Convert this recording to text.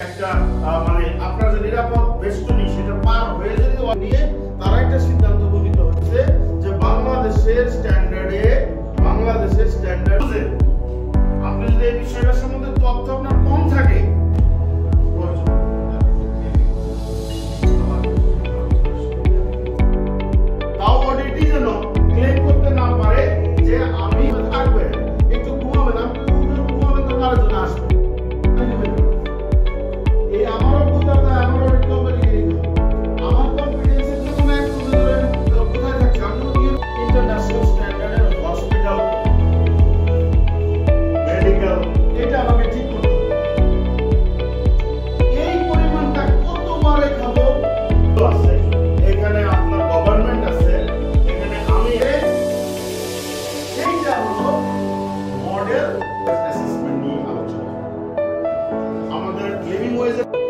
একটা মানে আপনার যে নিরাপদ বেষ্টনী সেটা পার হয়ে যদি নিয়ে তারা একটা সিদ্ধান্ত উপনীত হচ্ছে যে বাংলাদেশের স্ট্যান্ডার্ডে আপনি যদি এই বিষয়টার সম্বন্ধে তথ্য আপনার কম থাকে তাও অডিটি যেন ক্লেম করতে না পারে যে আমি থাকবে একটু ঘুমাবেন আপনি ঘুমাবেন তো তার জন্য আসবে এই আমারও বুঝতে আমারও রিকভারি আমার কনফিডেন্সের জন্য একটু কোথায় থাকছে আমি ইন্টারন্যাশনাল স্ট্যান্ডার্ডের হসপিটাল মেডিকেল এটা আমাকে ঠিক করতে এই পরিমাণটা কতবারে খাবো আছে এখানে আপনার গভর্নমেন্ট আছে এখানে আমি এইটা হলো মডেল অ্যাসেসমেন্ট নিয়ে আলোচনা আমাদের লিভিং ওয়েজ